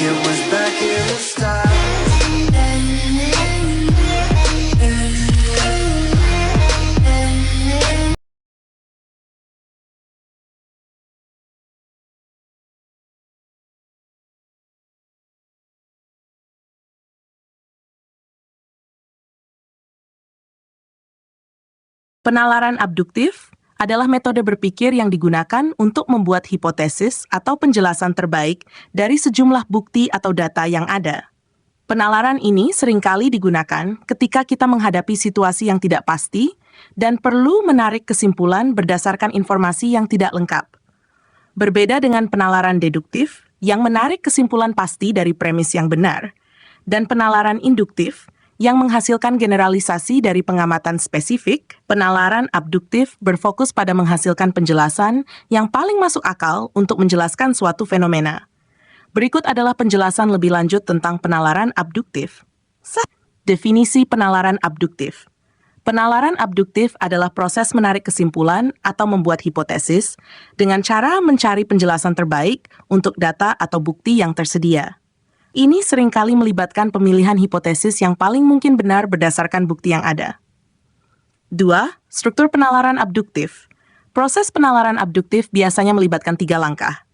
it was back in the start. Penalaran abduktif adalah metode berpikir yang digunakan untuk membuat hipotesis atau penjelasan terbaik dari sejumlah bukti atau data yang ada. Penalaran ini seringkali digunakan ketika kita menghadapi situasi yang tidak pasti dan perlu menarik kesimpulan berdasarkan informasi yang tidak lengkap. Berbeda dengan penalaran deduktif yang menarik kesimpulan pasti dari premis yang benar, dan penalaran induktif yang menghasilkan generalisasi dari pengamatan spesifik, penalaran abduktif berfokus pada menghasilkan penjelasan yang paling masuk akal untuk menjelaskan suatu fenomena. Berikut adalah penjelasan lebih lanjut tentang penalaran abduktif. Definisi penalaran abduktif. Penalaran abduktif adalah proses menarik kesimpulan atau membuat hipotesis dengan cara mencari penjelasan terbaik untuk data atau bukti yang tersedia. Ini seringkali melibatkan pemilihan hipotesis yang paling mungkin benar berdasarkan bukti yang ada. 2. Struktur penalaran abduktif. Proses penalaran abduktif biasanya melibatkan 3 langkah.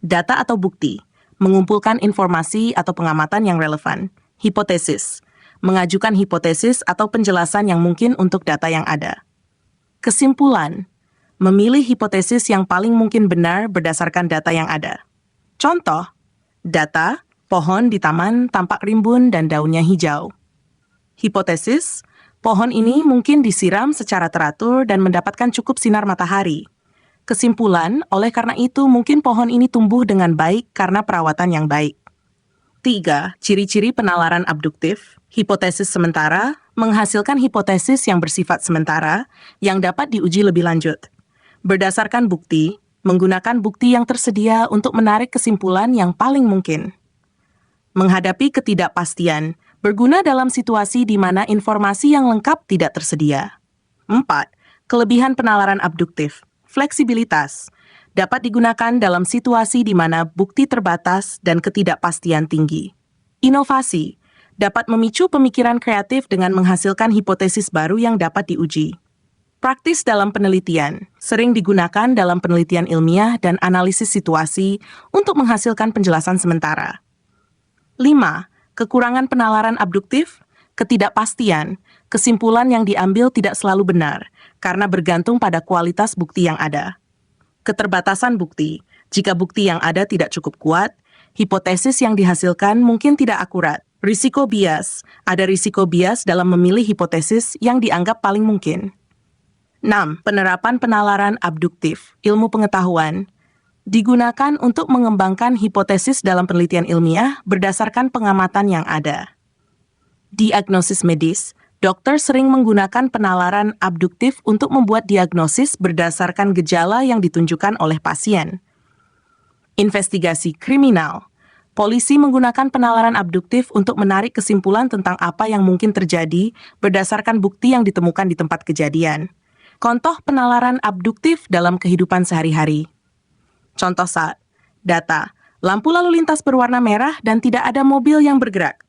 Data atau bukti, mengumpulkan informasi atau pengamatan yang relevan. Hipotesis, mengajukan hipotesis atau penjelasan yang mungkin untuk data yang ada. Kesimpulan, memilih hipotesis yang paling mungkin benar berdasarkan data yang ada. Contoh, data, pohon di taman tampak rimbun dan daunnya hijau. Hipotesis, pohon ini mungkin disiram secara teratur dan mendapatkan cukup sinar matahari. Kesimpulan, oleh karena itu mungkin pohon ini tumbuh dengan baik karena perawatan yang baik. 3. Ciri-ciri penalaran abduktif. Hipotesis sementara menghasilkan hipotesis yang bersifat sementara yang dapat diuji lebih lanjut. Berdasarkan bukti, menggunakan bukti yang tersedia untuk menarik kesimpulan yang paling mungkin. Menghadapi ketidakpastian, berguna dalam situasi di mana informasi yang lengkap tidak tersedia. 4. Kelebihan penalaran abduktif. Fleksibilitas. Dapat digunakan dalam situasi di mana bukti terbatas dan ketidakpastian tinggi. Inovasi. Dapat memicu pemikiran kreatif dengan menghasilkan hipotesis baru yang dapat diuji. Praktis dalam penelitian. Sering digunakan dalam penelitian ilmiah dan analisis situasi untuk menghasilkan penjelasan sementara. 5. Kekurangan penalaran abduktif, ketidakpastian, kesimpulan yang diambil tidak selalu benar, karena bergantung pada kualitas bukti yang ada. Keterbatasan bukti, jika bukti yang ada tidak cukup kuat, hipotesis yang dihasilkan mungkin tidak akurat. Risiko bias, ada risiko bias dalam memilih hipotesis yang dianggap paling mungkin. 6. Penerapan penalaran abduktif, ilmu pengetahuan, digunakan untuk mengembangkan hipotesis dalam penelitian ilmiah berdasarkan pengamatan yang ada. Diagnosis medis, dokter sering menggunakan penalaran abduktif untuk membuat diagnosis berdasarkan gejala yang ditunjukkan oleh pasien. Investigasi kriminal, polisi menggunakan penalaran abduktif untuk menarik kesimpulan tentang apa yang mungkin terjadi berdasarkan bukti yang ditemukan di tempat kejadian. Contoh penalaran abduktif dalam kehidupan sehari-hari. Contoh saat, data, lampu lalu lintas berwarna merah dan tidak ada mobil yang bergerak.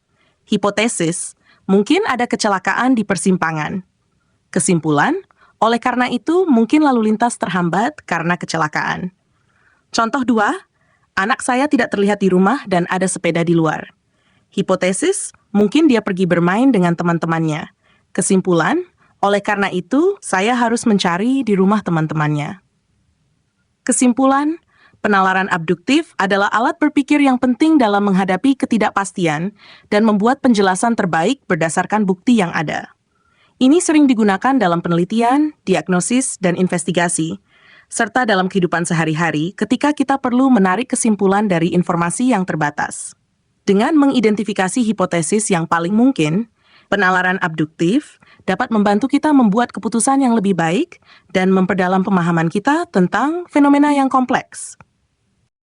Hipotesis, mungkin ada kecelakaan di persimpangan. Kesimpulan, oleh karena itu mungkin lalu lintas terhambat karena kecelakaan. Contoh 2, anak saya tidak terlihat di rumah dan ada sepeda di luar. Hipotesis, mungkin dia pergi bermain dengan teman-temannya. Kesimpulan, oleh karena itu saya harus mencari di rumah teman-temannya. Kesimpulan, penalaran abduktif adalah alat berpikir yang penting dalam menghadapi ketidakpastian dan membuat penjelasan terbaik berdasarkan bukti yang ada. Ini sering digunakan dalam penelitian, diagnosis, dan investigasi, serta dalam kehidupan sehari-hari ketika kita perlu menarik kesimpulan dari informasi yang terbatas. Dengan mengidentifikasi hipotesis yang paling mungkin, penalaran abduktif dapat membantu kita membuat keputusan yang lebih baik dan memperdalam pemahaman kita tentang fenomena yang kompleks.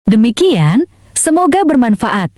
Demikian, semoga bermanfaat.